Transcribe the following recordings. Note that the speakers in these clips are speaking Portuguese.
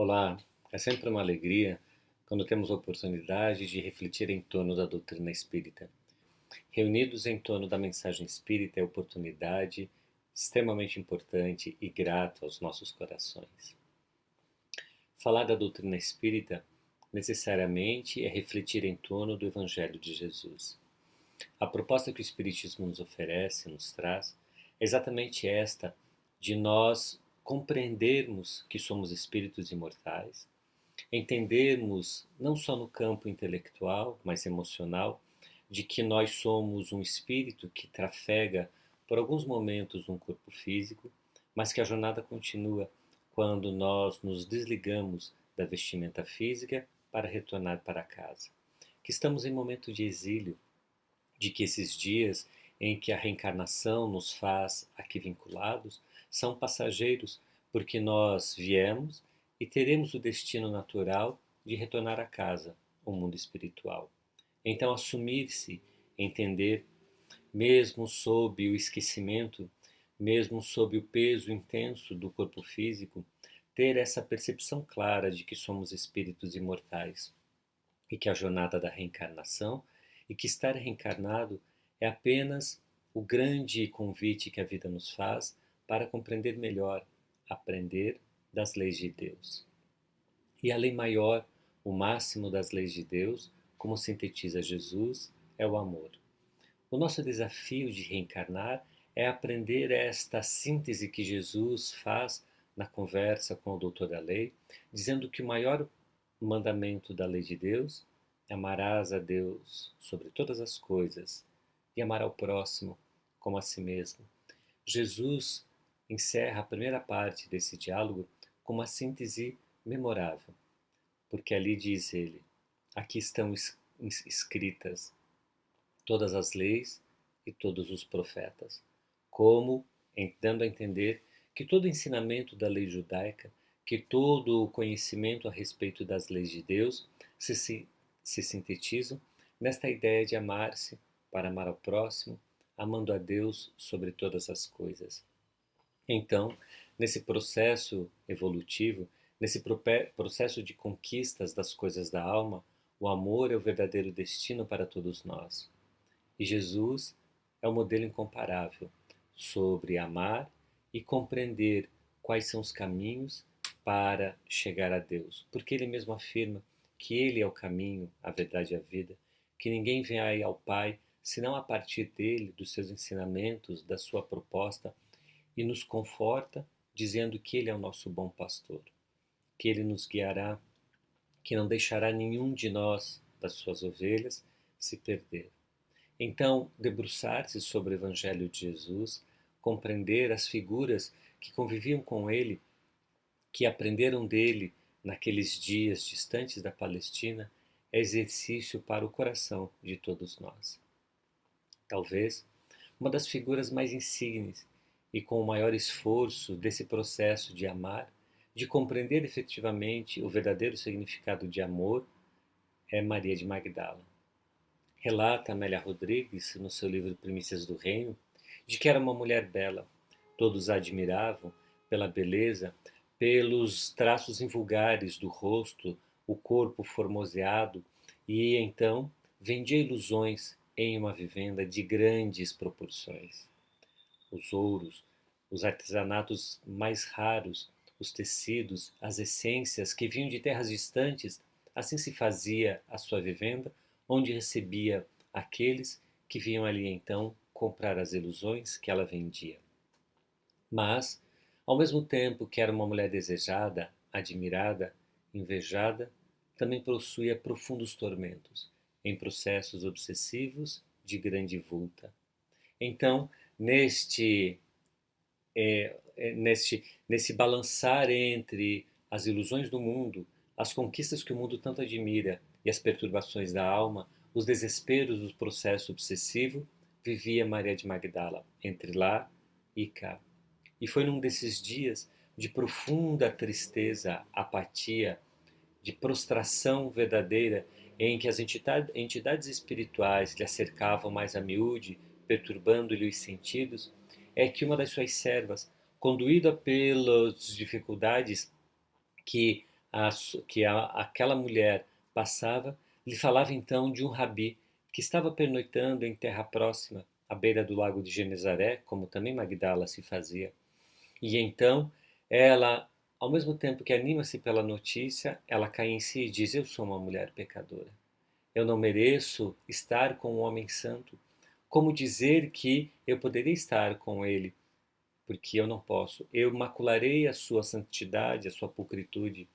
Olá, é sempre uma alegria quando temos a oportunidade de refletir em torno da doutrina espírita. Reunidos em torno da mensagem espírita é oportunidade extremamente importante e grata aos nossos corações. Falar da doutrina espírita necessariamente é refletir em torno do Evangelho de Jesus. A proposta que o Espiritismo nos oferece, nos traz, é exatamente esta de nós compreendermos que somos espíritos imortais, entendermos, não só no campo intelectual, mas emocional, de que nós somos um espírito que trafega por alguns momentos num corpo físico, mas que a jornada continua quando nós nos desligamos da vestimenta física para retornar para casa. Que estamos em momento de exílio, de que esses dias em que a reencarnação nos faz aqui vinculados são passageiros, porque nós viemos e teremos o destino natural de retornar a casa, o mundo espiritual. Então, assumir-se, entender, mesmo sob o esquecimento, mesmo sob o peso intenso do corpo físico, ter essa percepção clara de que somos espíritos imortais e que a jornada da reencarnação e que estar reencarnado é apenas o grande convite que a vida nos faz para compreender melhor, aprender das leis de Deus. E a lei maior, o máximo das leis de Deus, como sintetiza Jesus, é o amor. O nosso desafio de reencarnar é aprender esta síntese que Jesus faz na conversa com o doutor da lei, dizendo que o maior mandamento da lei de Deus é amarás a Deus sobre todas as coisas e amar ao próximo como a si mesmo. Jesus encerra a primeira parte desse diálogo com uma síntese memorável, porque ali diz ele: aqui estão escritas todas as leis e todos os profetas, como dando a entender que todo o ensinamento da lei judaica, que todo o conhecimento a respeito das leis de Deus se sintetizam nesta ideia de amar-se para amar ao próximo, amando a Deus sobre todas as coisas. Então, nesse processo evolutivo, nesse processo de conquistas das coisas da alma, o amor é o verdadeiro destino para todos nós. E Jesus é o modelo incomparável sobre amar e compreender quais são os caminhos para chegar a Deus. Porque ele mesmo afirma que ele é o caminho, a verdade e a vida, que ninguém vem aí ao Pai senão a partir dele, dos seus ensinamentos, da sua proposta, e nos conforta dizendo que ele é o nosso bom pastor, que ele nos guiará, que não deixará nenhum de nós, das suas ovelhas, se perder. Então, debruçar-se sobre o Evangelho de Jesus, compreender as figuras que conviviam com ele, que aprenderam dele naqueles dias distantes da Palestina, é exercício para o coração de todos nós. Talvez uma das figuras mais insígnes e com o maior esforço desse processo de amar, de compreender efetivamente o verdadeiro significado de amor, é Maria de Magdala. Relata Amélia Rodrigues, no seu livro Primícias do Reino, de que era uma mulher bela. Todos a admiravam pela beleza, pelos traços invulgares do rosto, o corpo formoseado, e então vendia ilusões em uma vivenda de grandes proporções. Os ouros, os artesanatos mais raros, os tecidos, as essências que vinham de terras distantes, assim se fazia a sua vivenda, onde recebia aqueles que vinham ali então comprar as ilusões que ela vendia. Mas, ao mesmo tempo que era uma mulher desejada, admirada, invejada, também possuía profundos tormentos, em processos obsessivos de grande vulta. Então, nesse balançar entre as ilusões do mundo, as conquistas que o mundo tanto admira e as perturbações da alma, os desesperos do processo obsessivo, vivia Maria de Magdala, entre lá e cá. E foi num desses dias de profunda tristeza, apatia, de prostração verdadeira, em que as entidades espirituais lhe acercavam mais a miúde, perturbando-lhe os sentidos, é que uma das suas servas, conduída pelas dificuldades que aquela mulher passava, lhe falava então de um rabi que estava pernoitando em terra próxima, à beira do lago de Genezaré, como também Magdala se fazia. E então ela, ao mesmo tempo que anima-se pela notícia, ela cai em si e diz: Eu sou uma mulher pecadora. Eu não mereço estar com um homem santo. Como dizer que eu poderia estar com ele? Porque eu não posso. Eu macularei a sua santidade, a sua pulcritude.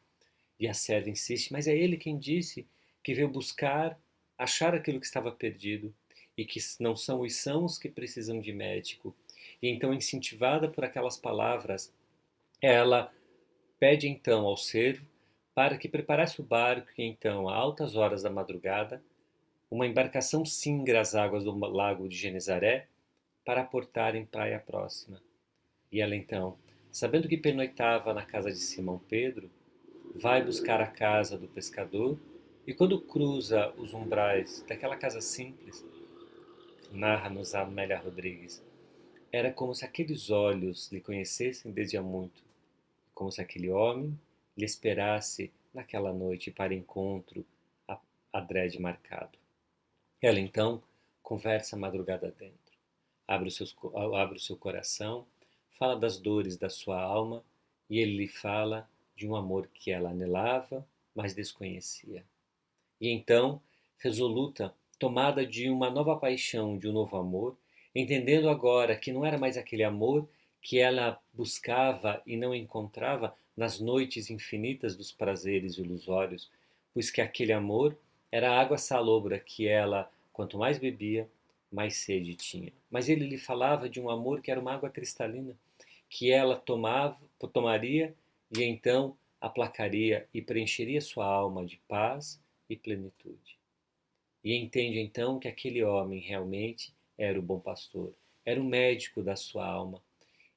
E a serva insiste, mas é ele quem disse que veio buscar, achar aquilo que estava perdido e que não são os sãos que precisam de médico. E então, incentivada por aquelas palavras, ela pede então ao servo para que preparasse o barco e então, a altas horas da madrugada, uma embarcação singra as águas do lago de Genezaré para aportar em praia próxima. E ela então, sabendo que pernoitava na casa de Simão Pedro, vai buscar a casa do pescador e quando cruza os umbrais daquela casa simples, narra-nos a Amélia Rodrigues, era como se aqueles olhos lhe conhecessem desde há muito, como se aquele homem lhe esperasse naquela noite para encontro adrede marcado. Ela então conversa a madrugada dentro, abre o seu coração, fala das dores da sua alma e ele lhe fala de um amor que ela anelava, mas desconhecia. E então, resoluta, tomada de uma nova paixão, de um novo amor, entendendo agora que não era mais aquele amor que ela buscava e não encontrava nas noites infinitas dos prazeres ilusórios, pois que aquele amor era a água salobra que ela, quanto mais bebia, mais sede tinha. Mas ele lhe falava de um amor que era uma água cristalina, que ela tomaria e então aplacaria e preencheria sua alma de paz e plenitude. E entende então que aquele homem realmente era o bom pastor, era o médico da sua alma.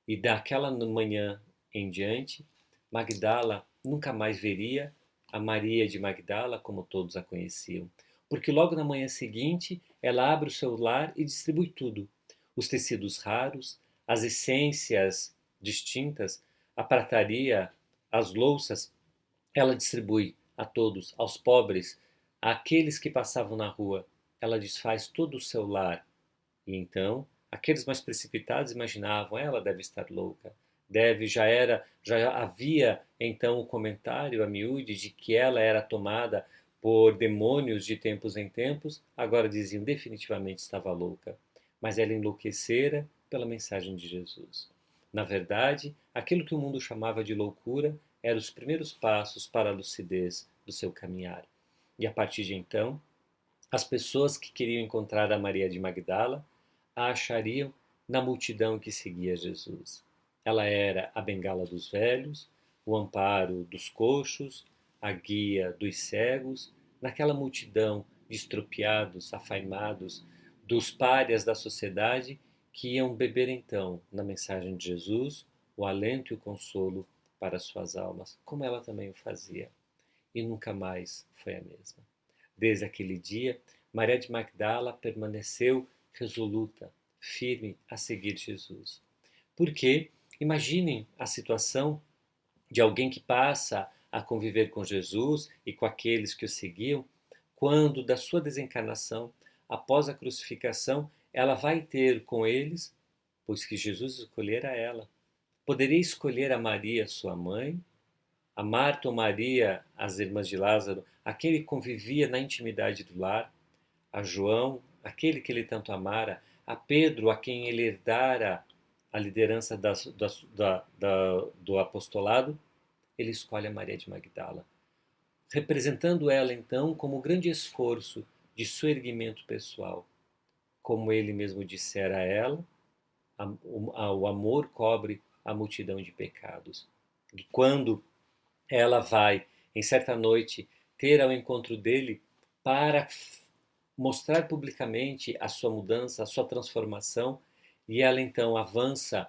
E daquela manhã em diante, Magdala nunca mais veria a Maria de Magdala como todos a conheciam, porque logo na manhã seguinte ela abre o seu lar e distribui tudo: os tecidos raros, as essências distintas, a prataria, as louças, ela distribui a todos, aos pobres, àqueles que passavam na rua. Ela desfaz todo o seu lar. E então, aqueles mais precipitados imaginavam, ela deve estar louca. Já havia então o comentário a miúde de que ela era tomada por demônios de tempos em tempos, agora diziam definitivamente estava louca. Mas ela enlouquecera pela mensagem de Jesus. Na verdade, aquilo que o mundo chamava de loucura eram os primeiros passos para a lucidez do seu caminhar. E a partir de então, as pessoas que queriam encontrar a Maria de Magdala a achariam na multidão que seguia Jesus. Ela era a bengala dos velhos, o amparo dos coxos, a guia dos cegos, naquela multidão de estropiados, afaimados, dos párias da sociedade que iam beber então na mensagem de Jesus o alento e o consolo para suas almas, como ela também o fazia. E nunca mais foi a mesma. Desde aquele dia, Maria de Magdala permaneceu resoluta, firme a seguir Jesus. Porque imaginem a situação de alguém que passa a conviver com Jesus e com aqueles que o seguiam, quando da sua desencarnação, após a crucificação, ela vai ter com eles, pois que Jesus escolhera ela. Poderia escolher a Maria, sua mãe, a Marta ou Maria, as irmãs de Lázaro, aquele que convivia na intimidade do lar, a João, aquele que ele tanto amara, a Pedro, a quem ele herdara a liderança do apostolado, ele escolhe a Maria de Magdala, representando ela então como o grande esforço de seu erguimento pessoal. Como ele mesmo dissera a ela, o amor cobre a multidão de pecados. E quando ela vai, em certa noite, ter ao encontro dele para mostrar publicamente a sua mudança, a sua transformação, e ela então avança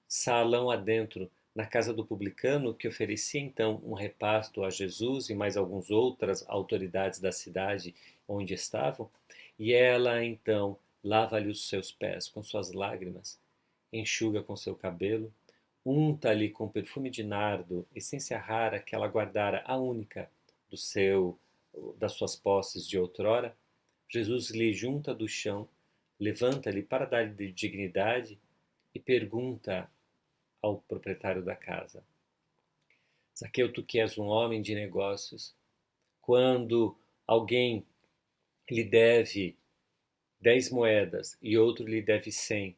salão adentro na casa do publicano, que oferecia então um repasto a Jesus e mais algumas outras autoridades da cidade onde estavam, e ela então lava-lhe os seus pés com suas lágrimas, enxuga com seu cabelo, unta-lhe com perfume de nardo, essência rara que ela guardara, a única das suas posses de outrora, Jesus lhe junta do chão, levanta-lhe para dar-lhe dignidade e pergunta ao proprietário da casa: Zaqueu, tu que és um homem de negócios, quando alguém lhe deve 10 moedas e outro lhe deve 100,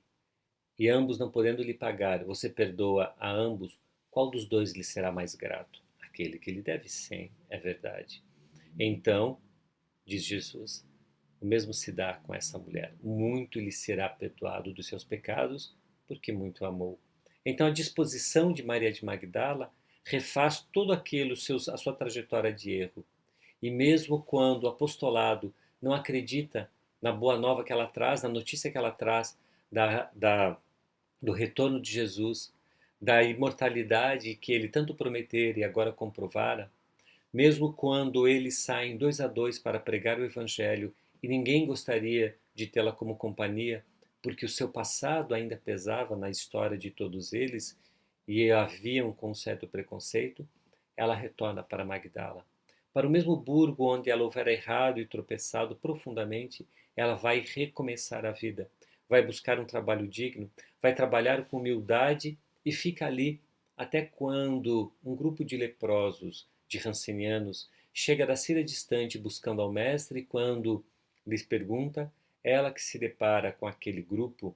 e ambos não podendo lhe pagar, você perdoa a ambos, qual dos dois lhe será mais grato? Aquele que lhe deve 100, é verdade. Então, diz Jesus, o mesmo se dá com essa mulher. Muito lhe será perdoado dos seus pecados, porque muito amou. Então, a disposição de Maria de Magdala refaz todo aquilo, a sua trajetória de erro. E mesmo quando o apostolado não acredita na boa nova que ela traz, na notícia que ela traz do retorno de Jesus, da imortalidade que ele tanto prometera e agora comprovara, mesmo quando eles saem 2 a 2 para pregar o Evangelho e ninguém gostaria de tê-la como companhia, porque o seu passado ainda pesava na história de todos eles e haviam com um certo preconceito, ela retorna para Magdala. Para o mesmo burgo onde ela houvera errado e tropeçado profundamente, ela vai recomeçar a vida, vai buscar um trabalho digno, vai trabalhar com humildade e fica ali até quando um grupo de leprosos, de rancenianos, chega da Síria distante buscando ao mestre e quando lhes pergunta, ela que se depara com aquele grupo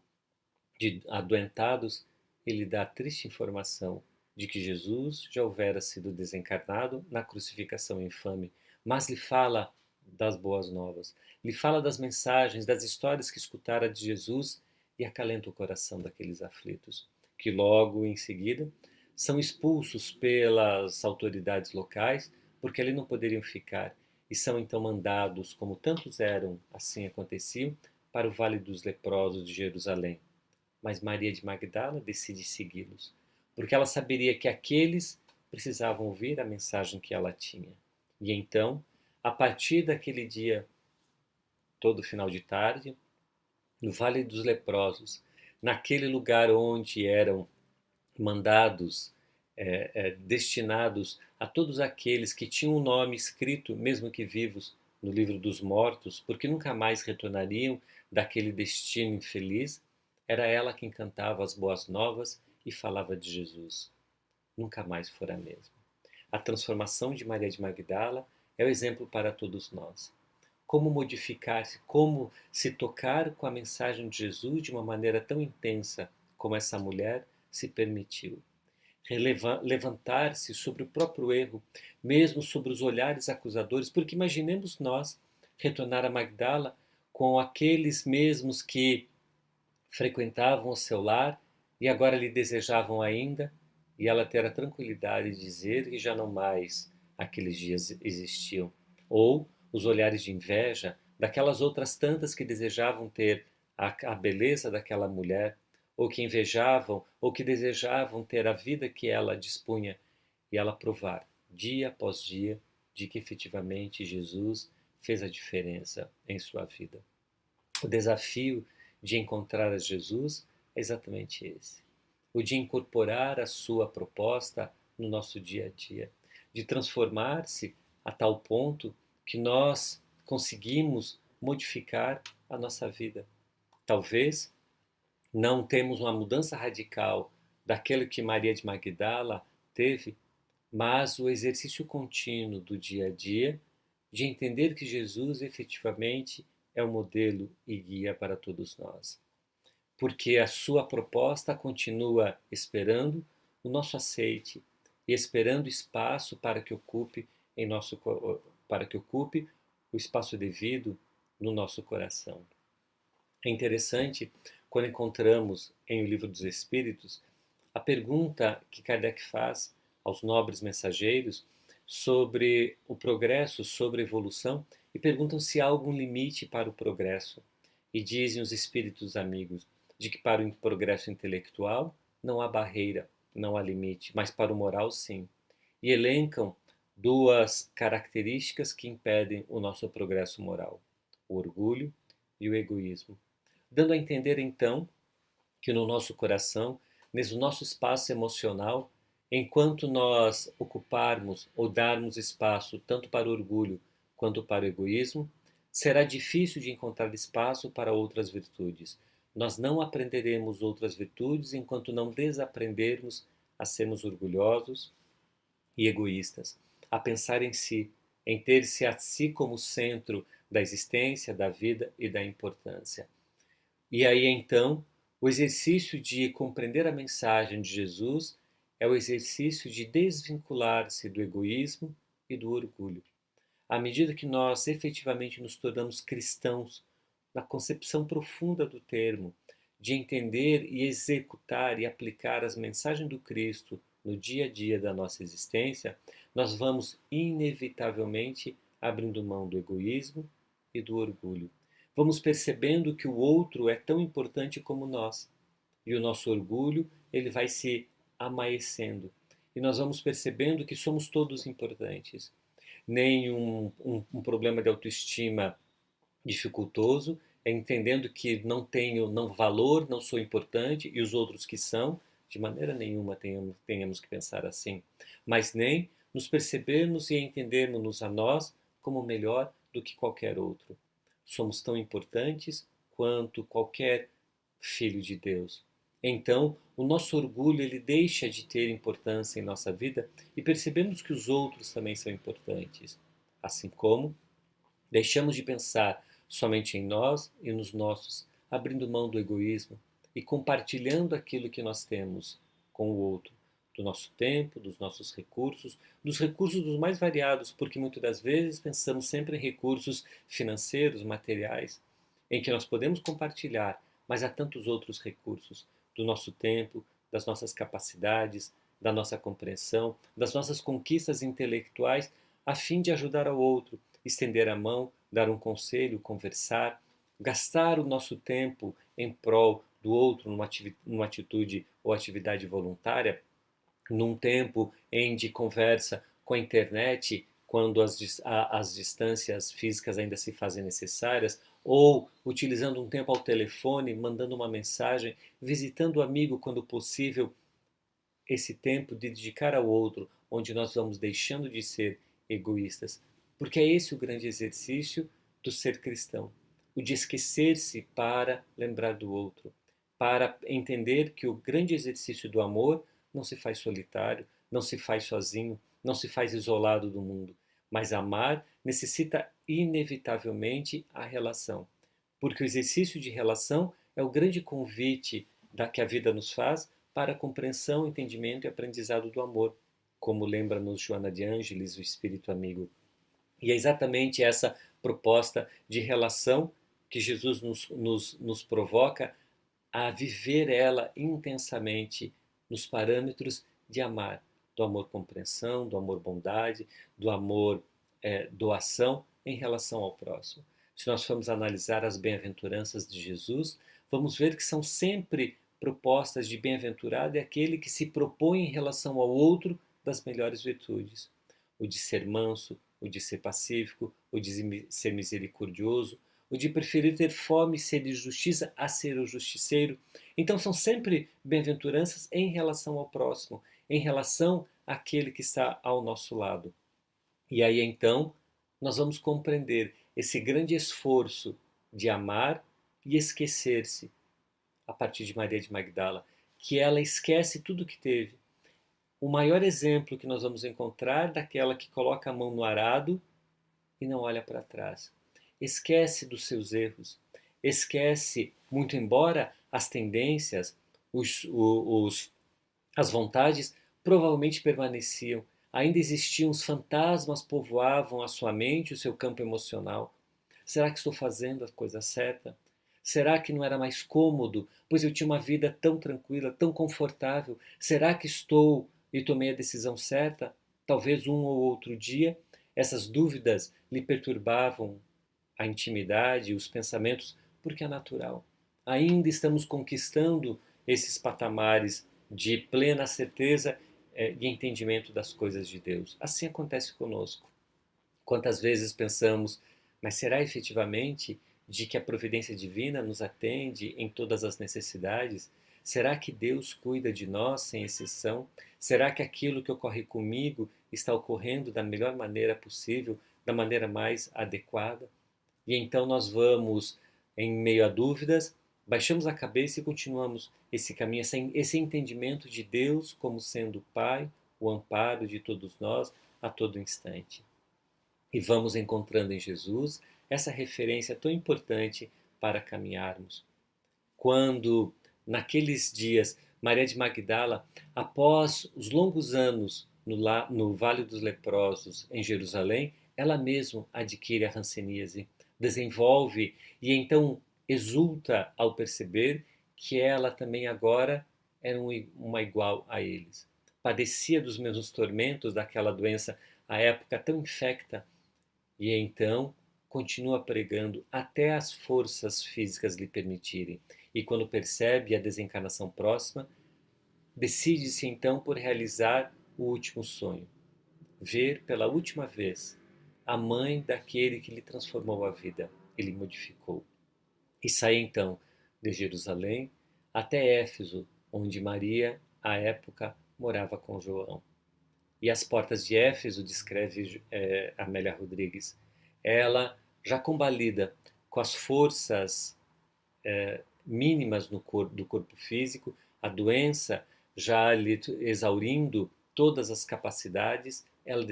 de adoentados, ele dá a triste informação de que Jesus já houvera sido desencarnado na crucificação infame, mas lhe fala das boas novas, lhe fala das mensagens, das histórias que escutara de Jesus e acalenta o coração daqueles aflitos, que logo em seguida são expulsos pelas autoridades locais, porque ali não poderiam ficar, e são então mandados, como tantos eram, assim aconteciam, para o Vale dos Leprosos de Jerusalém. Mas Maria de Magdala decide segui-los, porque ela saberia que aqueles precisavam ouvir a mensagem que ela tinha. E então, a partir daquele dia, todo final de tarde, no Vale dos Leprosos, naquele lugar onde eram mandados, destinados a todos aqueles que tinham o nome escrito, mesmo que vivos, no livro dos mortos, porque nunca mais retornariam daquele destino infeliz, era ela quem cantava as boas novas e falava de Jesus. Nunca mais fora a mesma. A transformação de Maria de Magdala é o exemplo para todos nós. Como modificar-se, como se tocar com a mensagem de Jesus de uma maneira tão intensa como essa mulher se permitiu. Levantar-se sobre o próprio erro, mesmo sobre os olhares acusadores, porque imaginemos nós retornar a Magdala com aqueles mesmos que frequentavam o seu lar e agora lhe desejavam ainda, e ela ter a tranquilidade de dizer que já não mais aqueles dias existiam. Ou os olhares de inveja daquelas outras tantas que desejavam ter a beleza daquela mulher, ou que invejavam, ou que desejavam ter a vida que ela dispunha, e ela provar, dia após dia, de que efetivamente Jesus fez a diferença em sua vida. O desafio de encontrar a Jesus é exatamente esse. O de incorporar a sua proposta no nosso dia a dia, de transformar-se a tal ponto que nós conseguimos modificar a nossa vida. Talvez não temos uma mudança radical daquilo que Maria de Magdala teve, mas o exercício contínuo do dia a dia de entender que Jesus efetivamente é o modelo e guia para todos nós. Porque a sua proposta continua esperando o nosso aceite e esperando espaço para que ocupe o espaço devido no nosso coração. É interessante quando encontramos em O Livro dos Espíritos a pergunta que Kardec faz aos nobres mensageiros sobre o progresso, sobre a evolução, e perguntam se há algum limite para o progresso. E dizem os espíritos amigos de que para o progresso intelectual não há barreira, não há limite, mas para o moral sim. E elencam duas características que impedem o nosso progresso moral: o orgulho e o egoísmo, dando a entender então que no nosso coração nesse nosso espaço emocional, enquanto nós ocuparmos ou darmos espaço tanto para o orgulho quanto para o egoísmo, será difícil de encontrar espaço para outras virtudes. Nós não aprenderemos outras virtudes enquanto não desaprendermos a sermos orgulhosos e egoístas, a pensar em si, em ter-se a si como centro da existência, da vida e da importância. E aí então, o exercício de compreender a mensagem de Jesus é o exercício de desvincular-se do egoísmo e do orgulho. À medida que nós efetivamente nos tornamos cristãos, na concepção profunda do termo, de entender e executar e aplicar as mensagens do Cristo no dia a dia da nossa existência, nós vamos inevitavelmente abrindo mão do egoísmo e do orgulho. Vamos percebendo que o outro é tão importante como nós. E o nosso orgulho, ele vai se amaecendo. E nós vamos percebendo que somos todos importantes. Nem um problema de autoestima dificultoso, é entendendo que não tenho não valor, não sou importante e os outros que são, de maneira nenhuma tenhamos que pensar assim, mas nem nos percebermos e entendermos a nós como melhor do que qualquer outro. Somos tão importantes quanto qualquer filho de Deus. Então, o nosso orgulho ele deixa de ter importância em nossa vida e percebemos que os outros também são importantes. Assim como deixamos de pensar somente em nós e nos nossos, abrindo mão do egoísmo e compartilhando aquilo que nós temos com o outro, do nosso tempo, dos nossos recursos, dos recursos dos mais variados, porque muitas das vezes pensamos sempre em recursos financeiros, materiais, em que nós podemos compartilhar, mas há tantos outros recursos do nosso tempo, das nossas capacidades, da nossa compreensão, das nossas conquistas intelectuais, a fim de ajudar ao outro, estender a mão, dar um conselho, conversar, gastar o nosso tempo em prol do outro numa atitude ou atividade voluntária, num tempo em de conversa com a internet, quando as distâncias físicas ainda se fazem necessárias, ou utilizando um tempo ao telefone, mandando uma mensagem, visitando o amigo quando possível, esse tempo de dedicar ao outro, onde nós vamos deixando de ser egoístas. Porque é esse o grande exercício do ser cristão, o de esquecer-se para lembrar do outro, para entender que o grande exercício do amor não se faz solitário, não se faz sozinho, não se faz isolado do mundo, mas amar necessita inevitavelmente a relação, porque o exercício de relação é o grande convite que a vida nos faz para a compreensão, entendimento e aprendizado do amor, como lembra-nos Joana de Ângeles, o Espírito Amigo. E é exatamente essa proposta de relação que Jesus nos provoca a viver ela intensamente nos parâmetros de amar, do amor compreensão, do amor bondade, do amor doação em relação ao próximo. Se nós formos analisar as bem-aventuranças de Jesus, vamos ver que são sempre propostas de bem-aventurado é aquele que se propõe em relação ao outro das melhores virtudes. O de ser manso, o de ser pacífico, o de ser misericordioso, o de preferir ter fome e sede de justiça a ser o justiceiro. Então são sempre bem-aventuranças em relação ao próximo, em relação àquele que está ao nosso lado. E aí então nós vamos compreender esse grande esforço de amar e esquecer-se, a partir de Maria de Magdala, que ela esquece tudo que teve. O maior exemplo que nós vamos encontrar daquela que coloca a mão no arado e não olha para trás. Esquece dos seus erros, esquece, muito embora as tendências, as vontades provavelmente permaneciam, ainda existiam, os fantasmas povoavam a sua mente, o seu campo emocional. Será que estou fazendo a coisa certa? Será que não era mais cômodo, pois eu tinha uma vida tão tranquila, tão confortável? Será que estou e tomei a decisão certa? Talvez um ou outro dia essas dúvidas lhe perturbavam a intimidade, os pensamentos, porque é natural. Ainda estamos conquistando esses patamares de plena certeza e entendimento das coisas de Deus. Assim acontece conosco. Quantas vezes pensamos, mas será efetivamente de que a providência divina nos atende em todas as necessidades? Será que Deus cuida de nós sem exceção? Será que aquilo que ocorre comigo está ocorrendo da melhor maneira possível, da maneira mais adequada? E então nós vamos, em meio a dúvidas, baixamos a cabeça e continuamos esse caminho, esse entendimento de Deus como sendo o Pai, o amparo de todos nós a todo instante. E vamos encontrando em Jesus essa referência tão importante para caminharmos. Quando, naqueles dias, Maria de Magdala, após os longos anos no Vale dos Leprosos, em Jerusalém, ela mesma adquire a hanseníase, desenvolve e então exulta ao perceber que ela também agora era uma igual a eles. Padecia dos mesmos tormentos daquela doença, à época tão infecta, e então continua pregando até as forças físicas lhe permitirem. E quando percebe a desencarnação próxima, decide-se então por realizar o último sonho, ver pela última vez a mãe daquele que lhe transformou a vida e lhe modificou. E sai então de Jerusalém até Éfeso, onde Maria, à época, morava com João. E as portas de Éfeso, descreve Amélia Rodrigues, ela já combalida com as forças mínimas do corpo físico, a doença já lhe exaurindo todas as capacidades, ela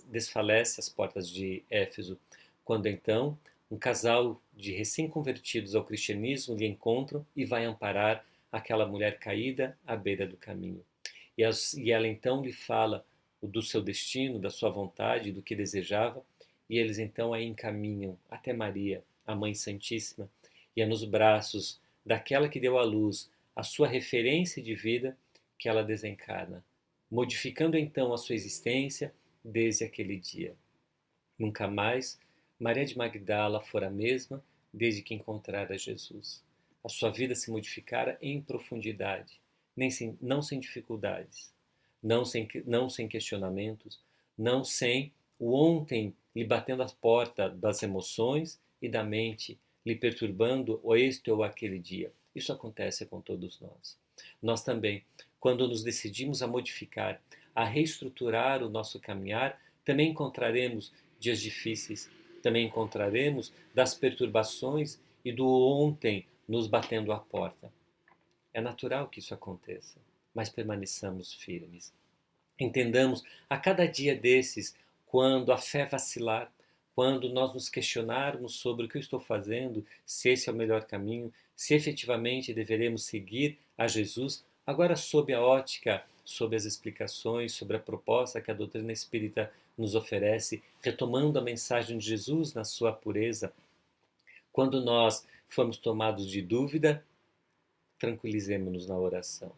desfalece as portas de Éfeso, quando então um casal de recém-convertidos ao cristianismo lhe encontram e vai amparar aquela mulher caída à beira do caminho. E ela então lhe fala do seu destino, da sua vontade, do que desejava, e eles então a encaminham até Maria, a Mãe Santíssima, e é nos braços daquela que deu à luz a sua referência de vida que ela desencarna, modificando então a sua existência desde aquele dia. Nunca mais Maria de Magdala fora a mesma desde que encontrara Jesus. A sua vida se modificara em profundidade, não sem dificuldades, não sem questionamentos, não sem o ontem lhe batendo a porta das emoções e da mente, lhe perturbando o este ou aquele dia. Isso acontece com todos nós. Nós também, quando nos decidimos a modificar, a reestruturar o nosso caminhar, também encontraremos dias difíceis, também encontraremos das perturbações e do ontem nos batendo à porta. É natural que isso aconteça, mas permaneçamos firmes. Entendamos a cada dia desses, quando a fé vacilar, quando nós nos questionarmos sobre o que eu estou fazendo, se esse é o melhor caminho, se efetivamente deveremos seguir a Jesus, agora sob a ótica, sob as explicações, sobre a proposta que a doutrina espírita nos oferece, retomando a mensagem de Jesus na sua pureza. Quando nós formos tomados de dúvida, tranquilizemos-nos na oração.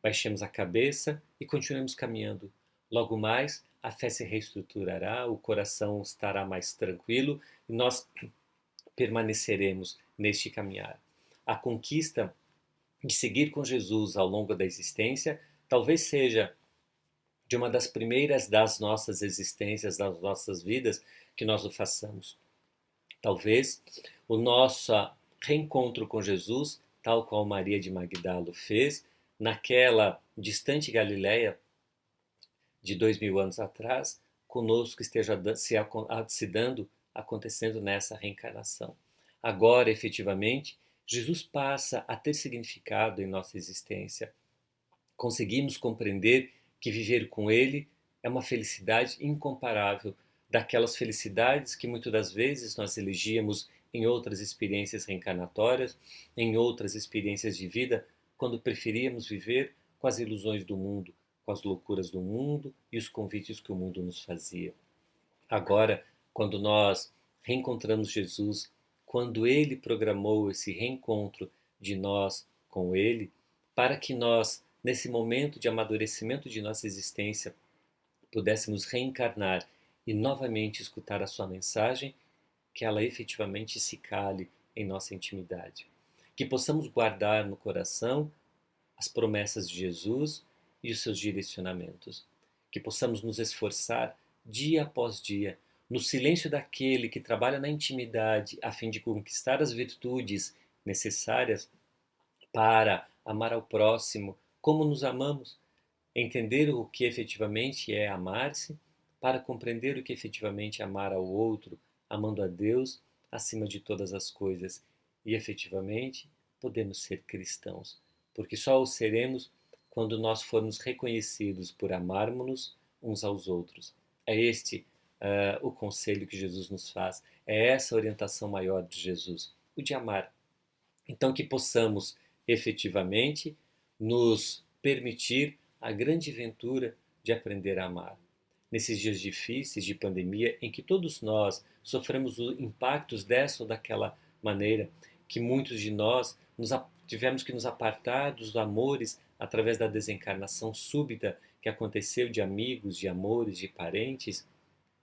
Baixemos a cabeça e continuemos caminhando. Logo mais, a fé se reestruturará, o coração estará mais tranquilo e nós permaneceremos neste caminhar. A conquista de seguir com Jesus ao longo da existência talvez seja de uma das primeiras das nossas existências, das nossas vidas, que nós o façamos. Talvez o nosso reencontro com Jesus, tal qual Maria de Magdala fez, naquela distante Galileia de 2000 anos atrás, conosco esteja se dando, acontecendo nessa reencarnação. Agora, efetivamente, Jesus passa a ter significado em nossa existência. Conseguimos compreender que viver com Ele é uma felicidade incomparável, daquelas felicidades que muitas das vezes nós elegíamos em outras experiências reencarnatórias, em outras experiências de vida, quando preferíamos viver com as ilusões do mundo, com as loucuras do mundo e os convites que o mundo nos fazia. Agora, quando nós reencontramos Jesus, quando Ele programou esse reencontro de nós com Ele, para que nós, nesse momento de amadurecimento de nossa existência, pudéssemos reencarnar e novamente escutar a sua mensagem, que ela efetivamente se cale em nossa intimidade. Que possamos guardar no coração as promessas de Jesus e os seus direcionamentos. Que possamos nos esforçar dia após dia, no silêncio daquele que trabalha na intimidade a fim de conquistar as virtudes necessárias para amar ao próximo como nos amamos, entender o que efetivamente é amar-se, para compreender o que efetivamente é amar ao outro, amando a Deus acima de todas as coisas, e efetivamente podemos ser cristãos, porque só o seremos quando nós formos reconhecidos por amarmos-nos uns aos outros. É este o conselho que Jesus nos faz, é essa a orientação maior de Jesus, o de amar. Então, que possamos efetivamente nos permitir a grande ventura de aprender a amar. Nesses dias difíceis de pandemia, em que todos nós sofremos os impactos dessa ou daquela maneira, que muitos de nós tivemos que nos apartar dos amores através da desencarnação súbita que aconteceu de amigos, de amores, de parentes,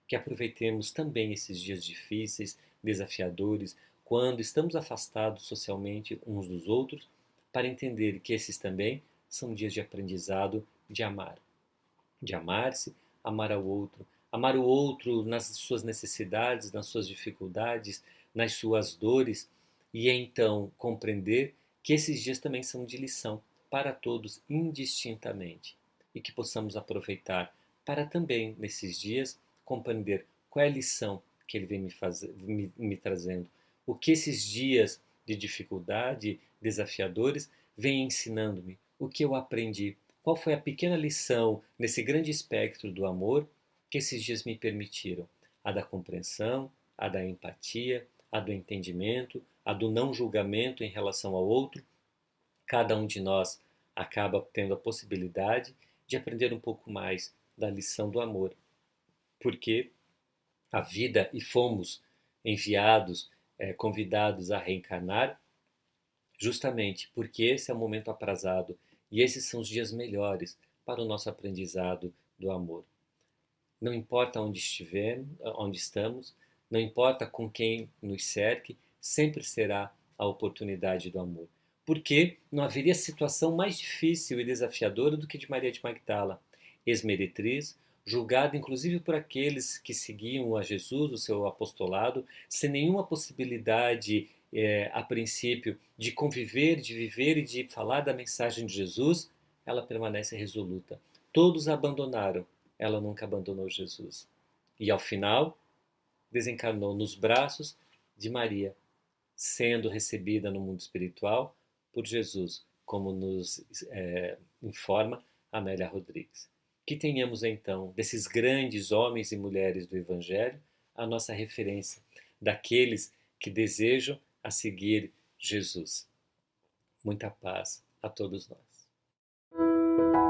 que aproveitemos também esses dias difíceis, desafiadores, quando estamos afastados socialmente uns dos outros, para entender que esses também são dias de aprendizado de amar. De amar-se, amar o outro nas suas necessidades, nas suas dificuldades, nas suas dores, e então compreender que esses dias também são de lição para todos indistintamente e que possamos aproveitar para também, nesses dias, compreender qual é a lição que ele vem me trazendo, o que esses dias de dificuldade, desafiadores, vêm ensinando-me, o que eu aprendi, qual foi a pequena lição nesse grande espectro do amor que esses dias me permitiram, a da compreensão, a da empatia, a do entendimento, a do não julgamento em relação ao outro. Cada um de nós acaba tendo a possibilidade de aprender um pouco mais da lição do amor, porque a vida e fomos enviados, convidados a reencarnar, justamente porque esse é o momento aprazado e esses são os dias melhores para o nosso aprendizado do amor. Não importa onde estivermos, onde estamos, não importa com quem nos cerque, sempre será a oportunidade do amor. Porque não haveria situação mais difícil e desafiadora do que de Maria de Magdala, ex-meretriz, julgada inclusive por aqueles que seguiam a Jesus, o seu apostolado, sem nenhuma possibilidade, a princípio, de conviver, de viver e de falar da mensagem de Jesus, ela permanece resoluta. Todos a abandonaram, ela nunca abandonou Jesus. E ao final, desencarnou nos braços de Maria, sendo recebida no mundo espiritual por Jesus, como nos informa Amélia Rodrigues. Que tenhamos então, desses grandes homens e mulheres do Evangelho, a nossa referência, daqueles que desejam a seguir Jesus. Muita paz a todos nós.